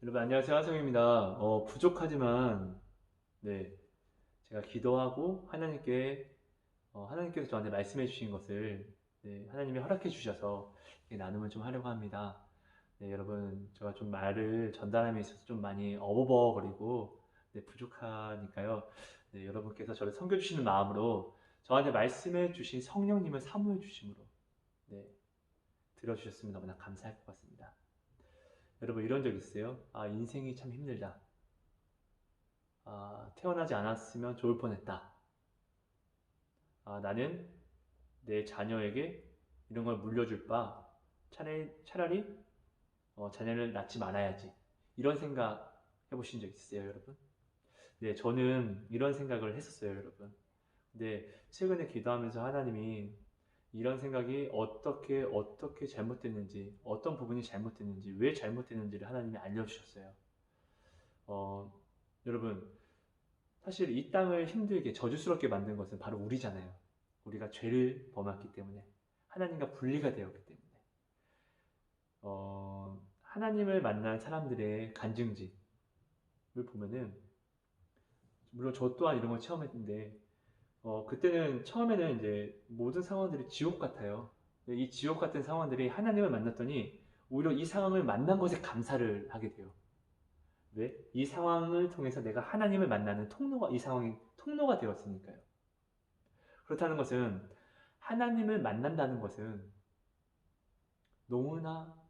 여러분 안녕하세요, 하성입니다. 부족하지만 네, 제가 기도하고 하나님께서 저한테 말씀해 주신 것을 하나님이 허락해 주셔서 이렇게 나눔을 좀 하려고 합니다. 네, 여러분 제가 좀 말을 전달함에 있어서 좀 많이 어버버거리고 부족하니까요. 네, 여러분께서 저를 섬겨주시는 마음으로 저한테 말씀해 주신 성령님을 사모해 주심으로 네, 들어주셨으면 너무나 감사할 것 같습니다. 여러분 이런 적 있으세요? 인생이 참 힘들다. 태어나지 않았으면 좋을 뻔했다. 나는 내 자녀에게 이런 걸 물려줄 바 차라리 자녀를 낳지 말아야지. 이런 생각 해보신 적 있으세요, 여러분? 네, 저는 이런 생각을 했었어요, 여러분. 근데 최근에 기도하면서 하나님이 이런 생각이 어떻게 잘못됐는지, 어떤 부분이 잘못됐는지, 왜 잘못됐는지를 하나님이 알려주셨어요. 어, 여러분, 사실 이 땅을 힘들게 저주스럽게 만든 것은 바로 우리잖아요. 우리가 죄를 범했기 때문에 하나님과 분리가 되었기 때문에 하나님을 만난 사람들의 간증집을 보면은 물론 저 또한 이런 걸 체험했는데 그때는 처음에는 이제 모든 상황들이 지옥 같아요. 이 지옥 같은 상황들이 하나님을 만났더니 오히려 이 상황을 만난 것에 감사를 하게 돼요. 왜? 이 상황을 통해서 내가 하나님을 만나는 이 상황이 통로가 되었으니까요. 그렇다는 것은 하나님을 만난다는 것은 너무나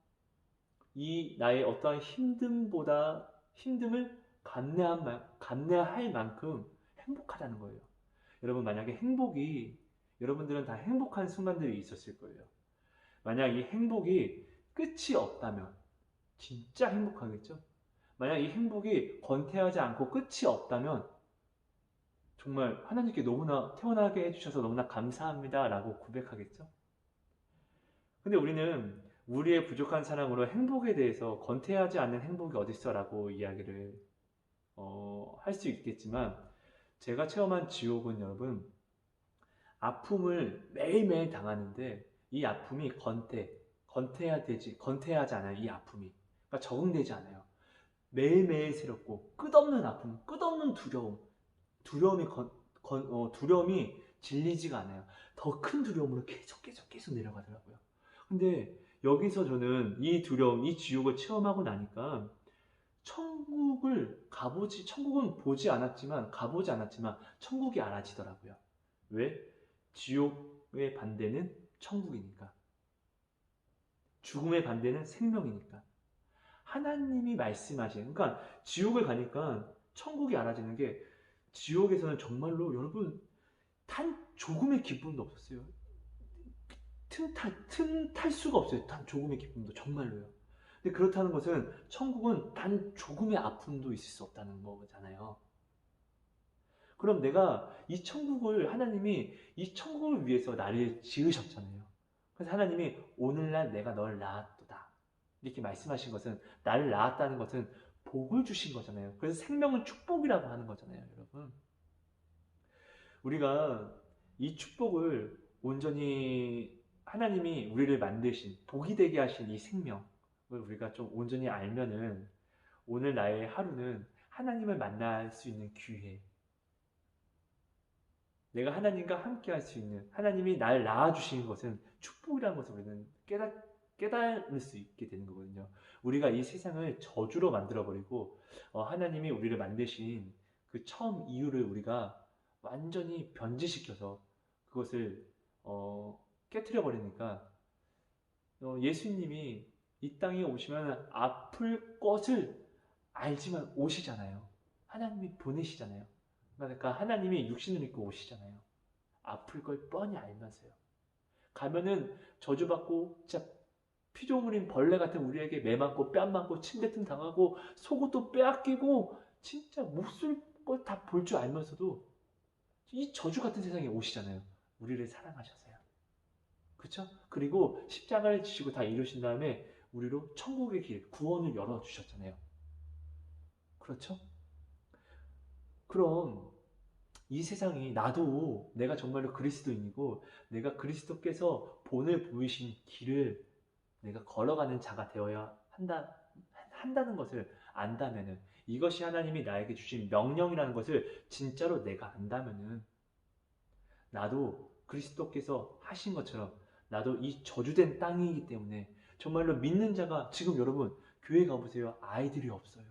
이 나의 어떠한 힘듦을 감내할 만큼 행복하다는 거예요. 여러분 만약에 여러분들은 다 행복한 순간들이 있었을 거예요. 만약 이 행복이 끝이 없다면 진짜 행복하겠죠? 만약 이 행복이 권태하지 않고 끝이 없다면 정말 하나님께 너무나 태어나게 해주셔서 너무나 감사합니다 라고 고백하겠죠? 근데 우리는 우리의 부족한 사랑으로 행복에 대해서 권태하지 않는 행복이 어딨어 라고 이야기를 할 수 있겠지만 제가 체험한 지옥은 여러분 아픔을 매일매일 당하는데 이 아픔이 권태하지 않아요. 이 아픔이. 그러니까 적응되지 않아요. 매일매일 새롭고 끝없는 아픔, 끝없는 두려움이 질리지가 않아요. 더 큰 두려움으로 계속 내려가더라고요. 근데 여기서 저는 이 두려움, 이 지옥을 체험하고 나니까 천국은 가보지 않았지만 천국이 알아지더라고요. 왜? 지옥의 반대는 천국이니까. 죽음의 반대는 생명이니까. 하나님이 말씀하신, 그러니까 지옥을 가니까 천국이 알아지는 게 지옥에서는 정말로 여러분 단 조금의 기쁨도 없었어요. 틈탈 수가 없어요. 단 조금의 기쁨도 정말로요. 근데 그렇다는 것은 천국은 단 조금의 아픔도 있을 수 없다는 거잖아요. 그럼 하나님이 이 천국을 위해서 나를 지으셨잖아요. 그래서 하나님이 오늘날 내가 널 낳았도다. 이렇게 말씀하신 것은 나를 낳았다는 것은 복을 주신 거잖아요. 그래서 생명은 축복이라고 하는 거잖아요, 여러분. 우리가 이 축복을 온전히 하나님이 우리를 만드신 복이 되게 하신 이 생명을 우리가 좀 온전히 알면은 오늘 나의 하루는 하나님을 만날 수 있는 기회, 내가 하나님과 함께 할 수 있는 하나님이 날 낳아주시는 것은 축복이라는 것을 우리는 깨달을 수 있게 되는 거거든요. 우리가 이 세상을 저주로 만들어버리고 하나님이 우리를 만드신 그 처음 이유를 우리가 완전히 변질시켜서 그것을 깨뜨려 버리니까 예수님이 이 땅에 오시면 아플 것을 알지만 오시잖아요. 하나님이 보내시잖아요. 그러니까 하나님이 육신을 입고 오시잖아요. 아플 걸 뻔히 알면서요. 가면은 저주받고 진짜 피조물인 벌레 같은 우리에게 매 맞고 뺨 맞고 침뱉음 당하고 속옷도 빼앗기고 진짜 못쓸 걸 다 볼 줄 알면서도 이 저주 같은 세상에 오시잖아요. 우리를 사랑하셔서요. 그렇죠? 그리고 십자가를 지시고 다 이루신 다음에 우리로 천국의 길, 구원을 열어주셨잖아요. 그렇죠? 그럼 이 세상이 나도 내가 정말로 그리스도인이고 내가 그리스도께서 본을 보이신 길을 내가 걸어가는 자가 되어야 한다는 것을 안다면은, 이것이 하나님이 나에게 주신 명령이라는 것을 진짜로 내가 안다면은, 나도 그리스도께서 하신 것처럼 나도 이 저주된 땅이기 때문에 정말로 믿는 자가, 지금 여러분 교회 가보세요. 아이들이 없어요.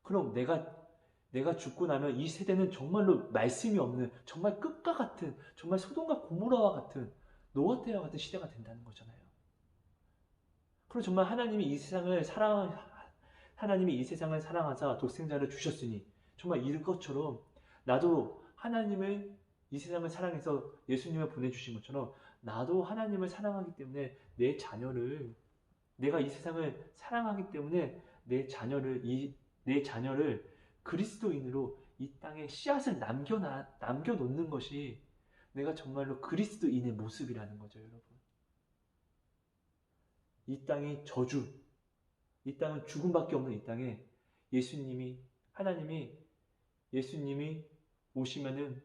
그럼 내가 죽고 나면 이 세대는 정말로 말씀이 없는, 정말 끝과 같은, 정말 소돔과 고모라와 같은, 노아 때와 같은 시대가 된다는 거잖아요. 그럼 정말 하나님이 이 세상을 사랑하사 독생자를 주셨으니 정말 이것처럼 나도 하나님을, 이 세상을 사랑해서 예수님을 보내주신 것처럼 나도 하나님을 사랑하기 때문에 내가 이 세상을 사랑하기 때문에 내 자녀를 그리스도인으로 이 땅에 씨앗을 남겨놓는 것이 내가 정말로 그리스도인의 모습이라는 거죠, 여러분. 이 땅이 저주, 이 땅은 죽음밖에 없는 이 땅에 하나님이, 예수님이 오시면은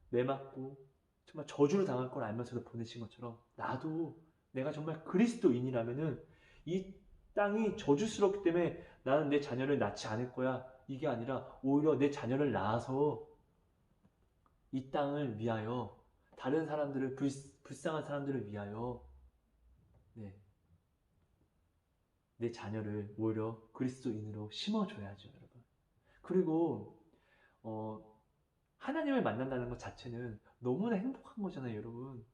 매맞고 정말 저주를 당할 걸 알면서도 보내신 것처럼, 나도 내가 정말 그리스도인이라면은 이 땅이 저주스럽기 때문에 나는 내 자녀를 낳지 않을 거야, 이게 아니라 오히려 내 자녀를 낳아서 이 땅을 위하여, 다른 사람들을, 불쌍한 사람들을 위하여, 네, 내 자녀를 오히려 그리스도인으로 심어줘야죠, 여러분. 그리고 하나님을 만난다는 것 자체는 너무나 행복한 거잖아요, 여러분.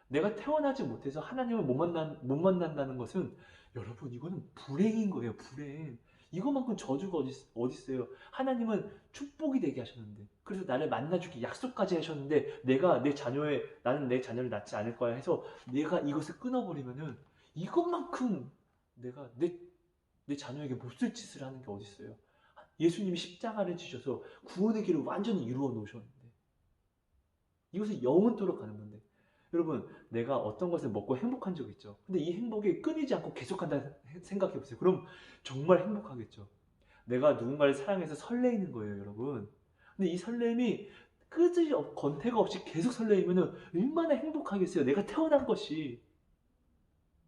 내가 태어나지 못해서 하나님을 못 만난다는 것은, 여러분, 이거는 불행인 거예요, 불행. 이것만큼 저주가 어디 있어요. 하나님은 축복이 되게 하셨는데, 그래서 나를 만나주기 약속까지 하셨는데, 나는 내 자녀를 낳지 않을 거야 해서 내가 이것을 끊어버리면은, 이것만큼 내가 내 자녀에게 몹쓸 짓을 하는 게 어디 있어요. 예수님이 십자가를 지셔서 구원의 길을 완전히 이루어 놓으셨는데, 이것을 영원토록 가는 건데, 여러분, 내가 어떤 것을 먹고 행복한 적 있죠. 근데 이 행복이 끊이지 않고 계속한다 생각해 보세요. 그럼 정말 행복하겠죠. 내가 누군가를 사랑해서 설레이는 거예요, 여러분. 근데 이 설렘이 권태가 없이 계속 설레이면 얼마나 행복하겠어요. 내가 태어난 것이.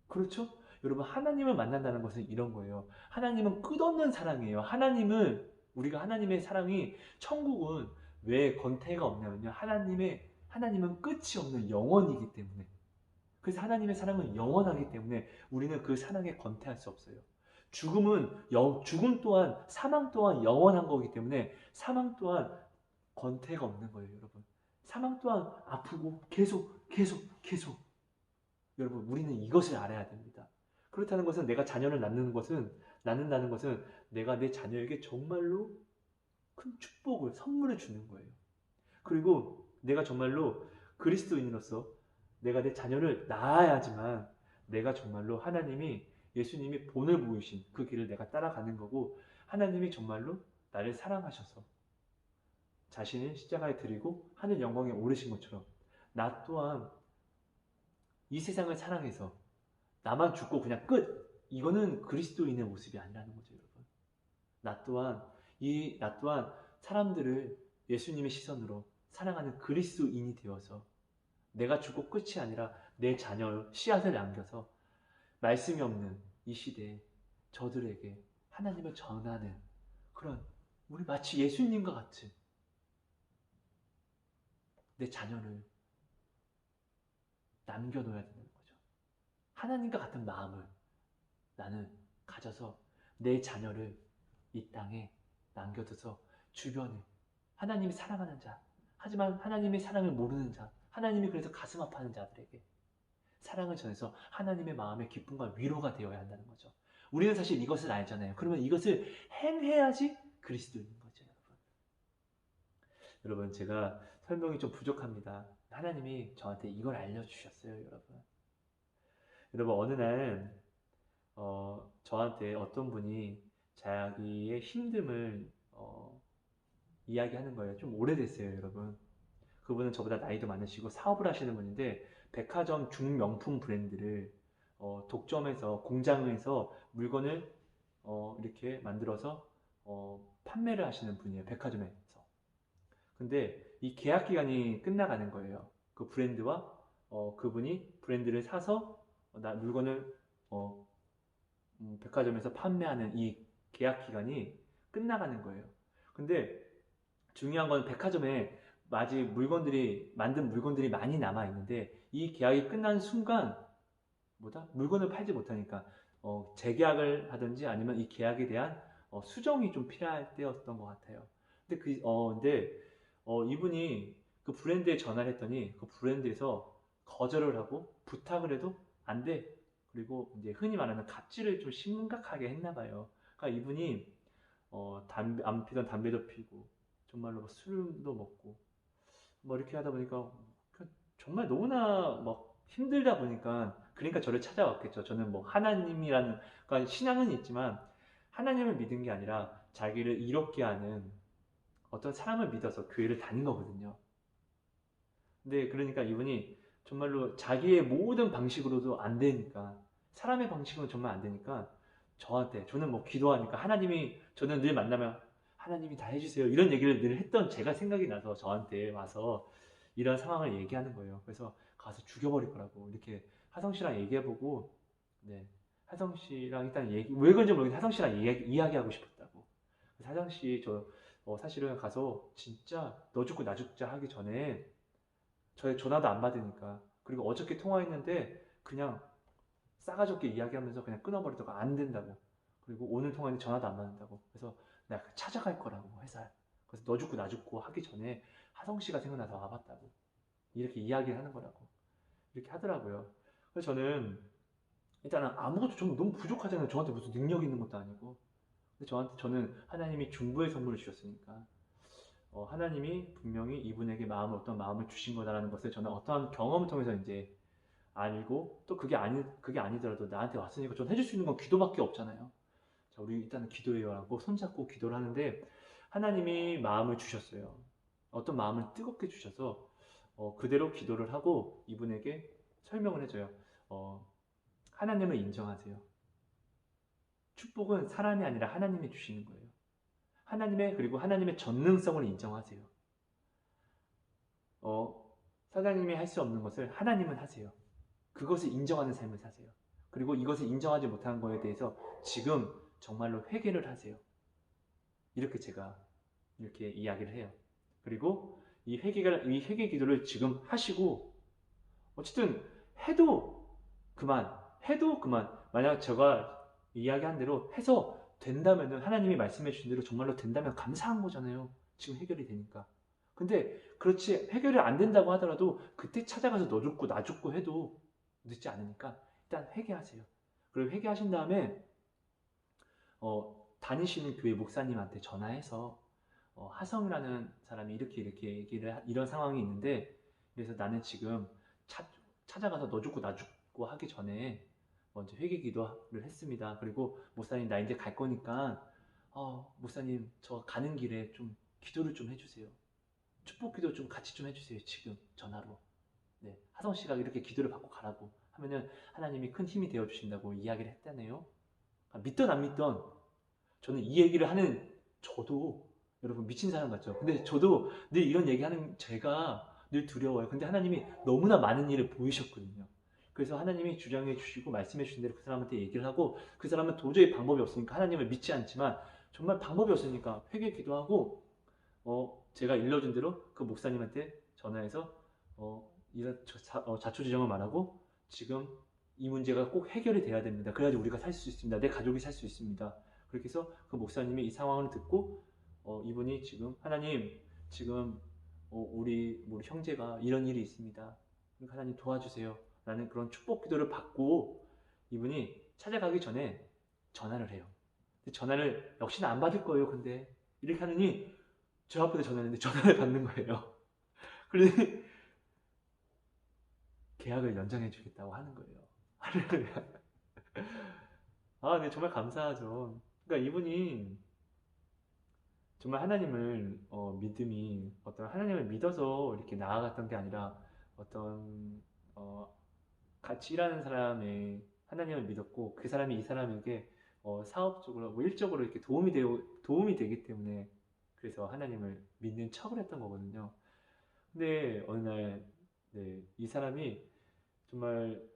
그렇죠? 여러분, 하나님을 만난다는 것은 이런 거예요. 하나님은 끝없는 사랑이에요. 우리가 하나님의 사랑이, 천국은 왜 권태가 없냐면요. 하나님은 끝이 없는 영원이기 때문에. 그래서 하나님의 사랑은 영원하기 때문에 우리는 그 사랑에 권태할 수 없어요. 죽음 또한, 사망 또한 영원한 거기 때문에 사망 또한 권태가 없는 거예요, 여러분. 사망 또한 아프고 계속. 여러분, 우리는 이것을 알아야 됩니다. 그렇다는 것은, 내가 자녀를 낳는다는 것은 내가 내 자녀에게 정말로 큰 축복을, 선물을 주는 거예요. 그리고 내가 정말로 그리스도인으로서 내가 내 자녀를 낳아야지만 내가 정말로 예수님이 본을 보이신 그 길을 내가 따라가는 거고, 하나님이 정말로 나를 사랑하셔서 자신을 십자가에 드리고 하늘 영광에 오르신 것처럼, 나 또한 이 세상을 사랑해서 나만 죽고 그냥 끝! 이거는 그리스도인의 모습이 아니라는 거죠, 여러분. 나 또한 사람들을 예수님의 시선으로 사랑하는 그리스도인이 되어서, 내가 죽고 끝이 아니라 내 자녀 씨앗을 남겨서 말씀이 없는 이 시대에 저들에게 하나님을 전하는 그런, 우리 마치 예수님과 같이 내 자녀를 남겨놓아야 되는 거죠. 하나님과 같은 마음을 나는 가져서 내 자녀를 이 땅에 남겨둬서 주변에 하나님이 사랑하는 자, 하지만 하나님의 사랑을 모르는 자, 하나님이 그래서 가슴 아파하는 자들에게 사랑을 전해서 하나님의 마음의 기쁨과 위로가 되어야 한다는 거죠. 우리는 사실 이것을 알잖아요. 그러면 이것을 행해야지 그리스도인 거죠, 여러분. 여러분, 제가 설명이 좀 부족합니다. 하나님이 저한테 이걸 알려주셨어요, 여러분. 여러분, 어느 날 저한테 어떤 분이 자기의 힘듦을 이야기하는 거예요. 좀 오래됐어요, 여러분. 그분은 저보다 나이도 많으시고 사업을 하시는 분인데, 백화점 중명품 브랜드를 독점해서, 공장에서 물건을 이렇게 만들어서 판매를 하시는 분이에요, 백화점에서. 근데 이 계약 기간이 끝나가는 거예요. 그 브랜드와 그분이 브랜드를 사서 물건을 백화점에서 판매하는 이 계약 기간이 끝나가는 거예요. 근데 중요한 건 백화점에 아직 만든 물건들이 많이 남아 있는데 이 계약이 끝난 순간 물건을 팔지 못하니까 재계약을 하든지 아니면 이 계약에 대한 수정이 좀 필요할 때였던 것 같아요. 근데 이분이 그 브랜드에 전화를 했더니 그 브랜드에서 거절을 하고 부탁을 해도 안 돼. 그리고 이제 흔히 말하는 갑질을 좀 심각하게 했나 봐요. 그러니까 이분이 안 피던 담배도 피고 정말로 뭐 술도 먹고 뭐 이렇게 하다 보니까 정말 너무나 막 힘들다 보니까 그러니까 저를 찾아왔겠죠. 저는 뭐 하나님이라는 그러니까 신앙은 있지만 하나님을 믿은 게 아니라 자기를 이롭게 하는 어떤 사람을 믿어서 교회를 다닌 거거든요. 근데 그러니까 이분이 정말로 자기의 모든 방식으로도 안 되니까 사람의 방식으로는 정말 안 되니까 저는 뭐 기도하니까 저는 늘 만나면 하나님이 다 해주세요 이런 얘기를 늘 했던 제가 생각이 나서 저한테 와서 이런 상황을 얘기하는 거예요. 그래서 가서 죽여버릴 거라고 이렇게 하성 씨랑 얘기해보고 네 하성 씨랑 일단 왜 그런지 모르겠는데 하성 씨랑 이야기하고 싶었다고. 그래서 하성 씨 사실은 가서 진짜 너 죽고 나 죽자 하기 전에 저의 전화도 안 받으니까 그리고 어저께 통화했는데 그냥 싸가지 없게 이야기하면서 그냥 끊어버리다가 안 된다고. 그리고 오늘 통화했는데 전화도 안 받는다고. 그래서 내가 찾아갈 거라고 회사에. 그래서 너 죽고 나 죽고 하기 전에 하성 씨가 생각나서 와봤다고. 이렇게 이야기를 하는 거라고. 이렇게 하더라고요. 그래서 저는 일단은 아무것도 좀 너무 부족하잖아요. 저한테 무슨 능력 있는 것도 아니고. 근데 저는 하나님이 중보의 선물을 주셨으니까 하나님이 분명히 이분에게 어떤 마음을 주신 거다라는 것을 저는 어떠한 경험을 통해서 이제 알고 또 그게 아니더라도 나한테 왔으니까 전 해줄 수 있는 건 기도밖에 없잖아요. 자, 우리 일단은 기도해요 하고 손잡고 기도를 하는데 하나님이 마음을 주셨어요. 어떤 마음을 뜨겁게 주셔서 그대로 기도를 하고 이분에게 설명을 해줘요. 하나님을 인정하세요. 축복은 사람이 아니라 하나님이 주시는 거예요. 그리고 하나님의 전능성을 인정하세요. 사장님이 할 수 없는 것을 하나님은 하세요. 그것을 인정하는 삶을 사세요. 그리고 이것을 인정하지 못한 거에 대해서 지금 정말로 회개를 하세요. 이렇게 제가 이렇게 이야기를 해요. 그리고 이 회개 기도를 지금 하시고 어쨌든 해도 그만 만약 제가 이야기한 대로 해서 된다면은 하나님이 말씀해 주신 대로 정말로 된다면 감사한 거잖아요. 지금 해결이 되니까. 근데 그렇지 해결이 안 된다고 하더라도 그때 찾아가서 너 죽고 나 죽고 해도 늦지 않으니까 일단 회개하세요. 그리고 회개하신 다음에 다니시는 교회 목사님한테 전화해서 하성이라는 사람이 이렇게 이런 상황이 있는데 그래서 나는 지금 찾아가서 너 죽고 나 죽고 하기 전에 먼저 회개 기도를 했습니다. 그리고 목사님 나 이제 갈 거니까 목사님 저 가는 길에 좀 기도를 좀 해주세요. 축복 기도 좀 같이 좀 해주세요. 지금 전화로. 네, 하성 씨가 이렇게 기도를 받고 가라고 하면은 하나님이 큰 힘이 되어 주신다고 이야기를 했다네요. 믿던 안 믿던 저는 이 얘기를 하는 저도 여러분 미친 사람 같죠. 근데 저도 늘 이런 얘기하는 제가 늘 두려워요. 근데 하나님이 너무나 많은 일을 보이셨거든요. 그래서 하나님이 주장해 주시고 말씀해 주신 대로 그 사람한테 얘기를 하고 그 사람은 도저히 방법이 없으니까 하나님을 믿지 않지만 정말 방법이 없으니까 회개 기도하고 제가 일러준 대로 그 목사님한테 전화해서 이런 자초지종을 말하고 지금 이 문제가 꼭 해결이 돼야 됩니다. 그래야지 우리가 살 수 있습니다. 내 가족이 살 수 있습니다. 그렇게 해서 그 목사님이 이 상황을 듣고 이분이 지금 하나님 지금 우리 형제가 이런 일이 있습니다. 하나님 도와주세요. 라는 그런 축복 기도를 받고 이분이 찾아가기 전에 전화를 해요. 근데 전화를 역시나 안 받을 거예요. 근데 이렇게 하느니 저 앞에서 전화했는데 전화를 받는 거예요. 그러니 계약을 연장해 주겠다고 하는 거예요. 네, 정말 감사하죠. 그러니까 이분이 정말 믿음이 어떤 하나님을 믿어서 이렇게 나아갔던 게 아니라 어떤 같이 일하는 사람의 하나님을 믿었고 그 사람이 이 사람에게 사업적으로 뭐 일적으로 이렇게 도움이 되기 때문에 그래서 하나님을 믿는 척을 했던 거거든요. 근데 어느 날 네, 이 사람이 정말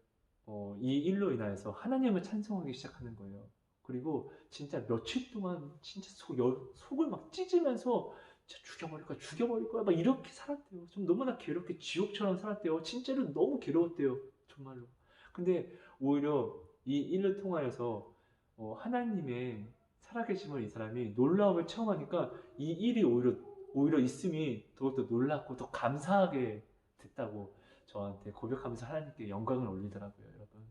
이 일로 인하여서 하나님을 찬송하기 시작하는 거예요. 그리고 진짜 며칠 동안 진짜 속을 막 찢으면서 진짜 죽여버릴 거야 막 이렇게 살았대요. 좀 너무나 괴롭게 지옥처럼 살았대요. 진짜로 너무 괴로웠대요. 정말로. 근데 오히려 이 일을 통하여서 하나님의 살아계심을 이 사람이 놀라움을 체험하니까 이 일이 오히려 있음이 더욱더 놀랍고 더 감사하게 됐다고 저한테 고백하면서 하나님께 영광을 올리더라고요, 여러분.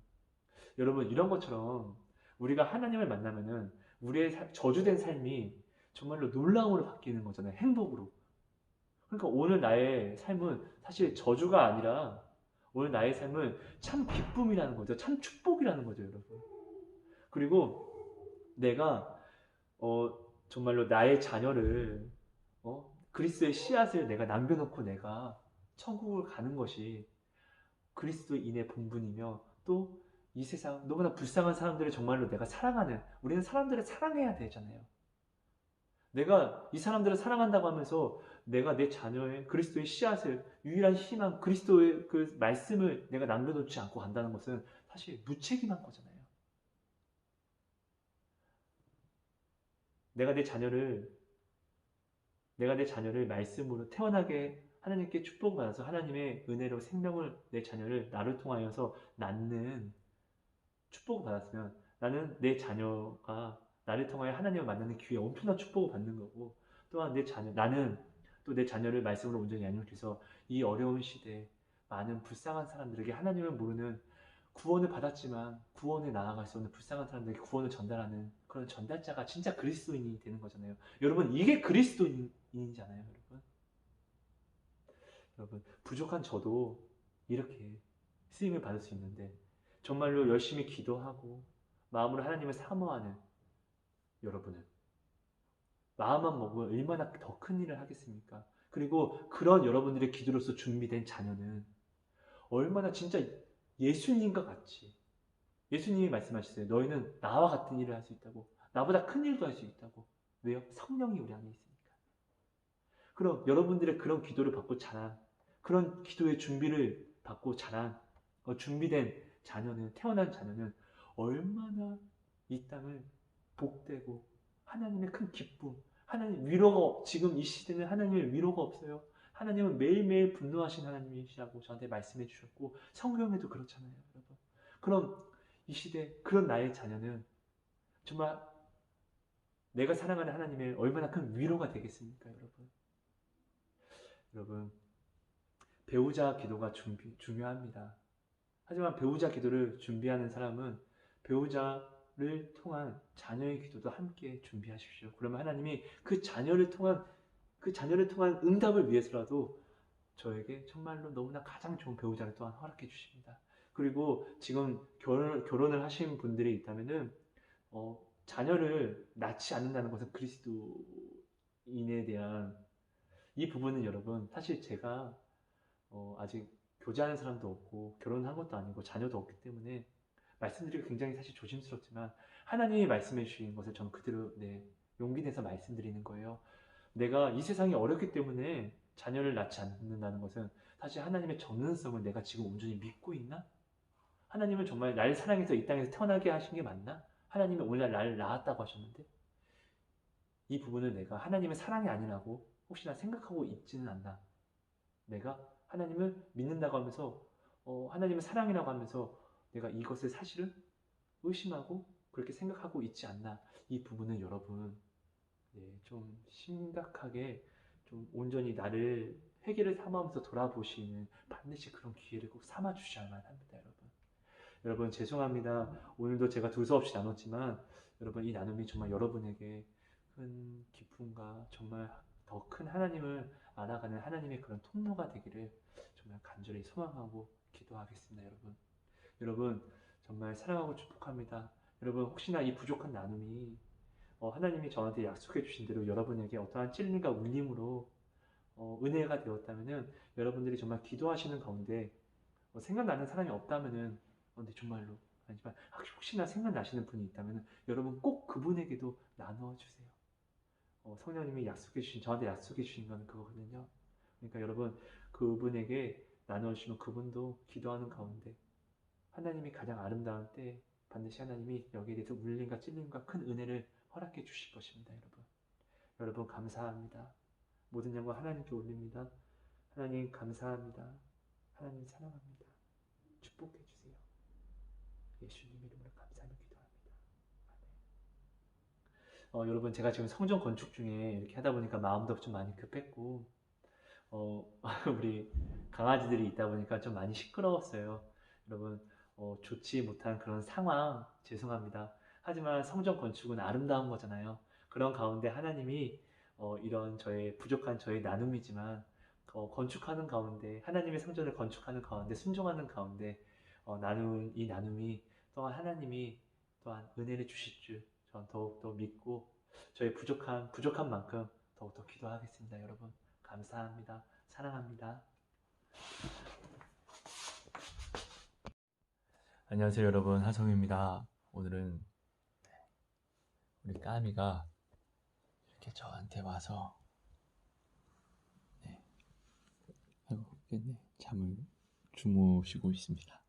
여러분, 이런 것처럼 우리가 하나님을 만나면은 우리의 저주된 삶이 정말로 놀라움으로 바뀌는 거잖아요. 행복으로. 그러니까 오늘 나의 삶은 사실 저주가 아니라 오늘 나의 삶은 참 기쁨이라는 거죠. 참 축복이라는 거죠, 여러분. 그리고 내가 정말로 나의 자녀를 그리스도의 씨앗을 내가 남겨놓고 내가 천국을 가는 것이 그리스도인의 본분이며 또 이 세상 너무나 불쌍한 사람들을 정말로 내가 사랑하는 우리는 사람들을 사랑해야 되잖아요. 내가 이 사람들을 사랑한다고 하면서 내가 내 자녀의 그리스도의 씨앗을 유일한 희망 그리스도의 그 말씀을 내가 남겨놓지 않고 간다는 것은 사실 무책임한 거잖아요. 내가 내 자녀를 말씀으로 태어나게 하나님께 축복받아서 하나님의 은혜로 생명을 내 자녀를 나를 통하여서 낳는 축복을 받았으면 나는 내 자녀가 나를 통하여 하나님을 만나는 기회에 엄청난 축복을 받는 거고 또한 나는 또 내 자녀를 말씀으로 온전히 양육해서 이 어려운 시대에 많은 불쌍한 사람들에게 하나님을 모르는 구원을 받았지만 구원에 나아갈 수 없는 불쌍한 사람들에게 구원을 전달하는 그런 전달자가 진짜 그리스도인이 되는 거잖아요. 여러분 이게 그리스도인이잖아요. 여러분 부족한 저도 이렇게 쓰임을 받을 수 있는데 정말로 열심히 기도하고 마음으로 하나님을 사모하는 여러분은 마음만 먹으면 얼마나 더 큰 일을 하겠습니까? 그리고 그런 여러분들의 기도로서 준비된 자녀는 얼마나 진짜 예수님과 같이 예수님이 말씀하셨어요. 너희는 나와 같은 일을 할 수 있다고. 나보다 큰 일도 할 수 있다고. 왜요? 성령이 우리 안에 있으니까. 그럼 여러분들의 그런 기도를 받고 자란 그런 기도의 준비를 받고 자란 준비된 자녀는 태어난 자녀는 얼마나 이 땅을 복되고 하나님의 큰 기쁨 하나님 위로가 지금 이 시대는 하나님의 위로가 없어요. 하나님은 매일매일 분노하신 하나님이시라고 저한테 말씀해 주셨고 성경에도 그렇잖아요. 여러분. 그럼 이 시대 그런 나의 자녀는 정말 내가 사랑하는 하나님의 얼마나 큰 위로가 되겠습니까? 여러분 배우자 기도가 중요합니다. 하지만 배우자 기도를 준비하는 사람은 배우자를 통한 자녀의 기도도 함께 준비하십시오. 그러면 하나님이 그 자녀를 통한 응답을 위해서라도 저에게 정말로 너무나 가장 좋은 배우자를 또한 허락해 주십니다. 그리고 지금 결혼을 하신 분들이 있다면은 자녀를 낳지 않는다는 것은 그리스도인에 대한 이 부분은 여러분 사실 제가 아직 교제하는 사람도 없고 결혼한 것도 아니고 자녀도 없기 때문에 말씀드리기 굉장히 사실 조심스럽지만 하나님이 말씀해 주신 것을 전 그대로 용기 내서 말씀드리는 거예요. 내가 이 세상이 어렵기 때문에 자녀를 낳지 않는다는 것은 사실 하나님의 전능성을 내가 지금 온전히 믿고 있나? 하나님은 정말 날 사랑해서 이 땅에서 태어나게 하신 게 맞나? 하나님이 오늘날 나를 낳았다고 하셨는데 이 부분을 내가 하나님의 사랑이 아니라고 혹시나 생각하고 있지는 않나? 내가 하나님을 믿는다고 하면서 하나님의 사랑이라고 하면서 내가 이것을 사실은 의심하고 그렇게 생각하고 있지 않나? 이 부분은 여러분 좀 심각하게 좀 온전히 나를 회개를 삼아하면서 돌아보시는 반드시 그런 기회를 꼭 삼아 주셔야만 합니다, 여러분. 여러분 죄송합니다. 오늘도 제가 두서없이 나눴지만 여러분 이 나눔이 정말 여러분에게 큰 기쁨과 정말 더 큰 하나님을 알아가는 하나님의 그런 통로가 되기를 정말 간절히 소망하고 기도하겠습니다, 여러분. 여러분 정말 사랑하고 축복합니다. 여러분 혹시나 이 부족한 나눔이 하나님이 저한테 약속해 주신 대로 여러분에게 어떠한 찔림과 울림으로 은혜가 되었다면은 여러분들이 정말 기도하시는 가운데 생각나는 사람이 없다면은 근데 정말로 아니지만 혹시나 생각나시는 분이 있다면은 여러분 꼭 그분에게도 나눠주세요. 성령님이 저한테 약속해 주신 건 그거거든요. 그러니까 여러분 그분에게 나눠주시면 그분도 기도하는 가운데 하나님이 가장 아름다운 때 반드시 하나님이 여기에 대해서 울림과 찔림과 큰 은혜를 허락해 주실 것입니다, 여러분. 여러분 감사합니다. 모든 영광 하나님께 올립니다. 하나님 감사합니다. 하나님 사랑합니다. 축복해 주세요. 예수님 이름으로 감사하며 기도합니다. 여러분 제가 지금 성전 건축 중에 이렇게 하다 보니까 마음도 좀 많이 급했고 우리 강아지들이 있다 보니까 좀 많이 시끄러웠어요. 여러분 좋지 못한 그런 상황 죄송합니다. 하지만 성전 건축은 아름다운 거잖아요. 그런 가운데 하나님이 이런 저의 부족한 저의 나눔이지만 건축하는 가운데 하나님의 성전을 건축하는 가운데 순종하는 가운데 나눈 이 나눔이 또한 하나님이 또한 은혜를 주실 줄 전 더욱더 믿고 저의 부족한 만큼 더욱더 기도하겠습니다. 여러분 감사합니다. 사랑합니다. 안녕하세요 여러분 하성입니다. 오늘은 우리 까미가 이렇게 저한테 와서 아이고 깼네. 잠을 주무시고 있습니다.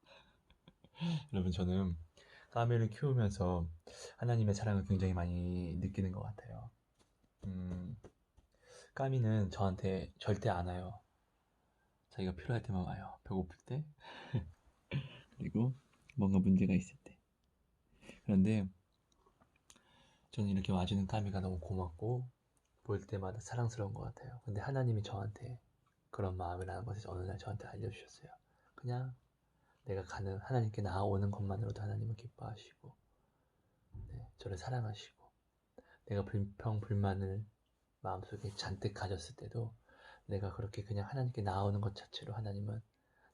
여러분 저는 까미를 키우면서 하나님의 사랑을 굉장히 많이 느끼는 것 같아요. 까미는 저한테 절대 안 와요. 자기가 필요할 때만 와요. 배고플 때 그리고 뭔가 문제가 있을 때. 그런데 저는 이렇게 와주는 까미가 너무 고맙고 볼 때마다 사랑스러운 것 같아요. 근데 하나님이 저한테 그런 마음이라는 것을 어느 날 저한테 알려주셨어요. 그냥 내가 가는 하나님께 나아오는 것만으로도 하나님은 기뻐하시고 저를 사랑하시고 내가 불평불만을 마음속에 잔뜩 가졌을 때도 내가 그렇게 그냥 하나님께 나아오는 것 자체로 하나님은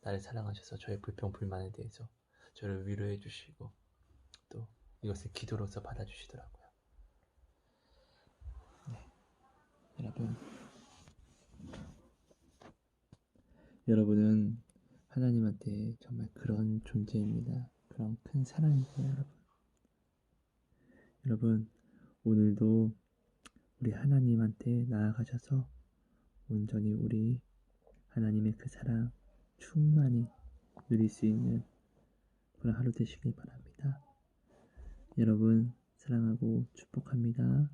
나를 사랑하셔서 저의 불평불만에 대해서 저를 위로해 주시고 또 이것을 기도로서 받아주시더라고요. 여러분은 하나님한테 정말 그런 존재입니다. 그런 큰 사랑이에요, 여러분. 여러분, 오늘도 우리 하나님한테 나아가셔서 온전히 우리 하나님의 그 사랑 충만히 누릴 수 있는 그런 하루 되시길 바랍니다. 여러분, 사랑하고 축복합니다.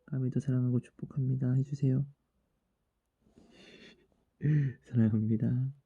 까미도 사랑하고 축복합니다. 해주세요. 사랑합니다.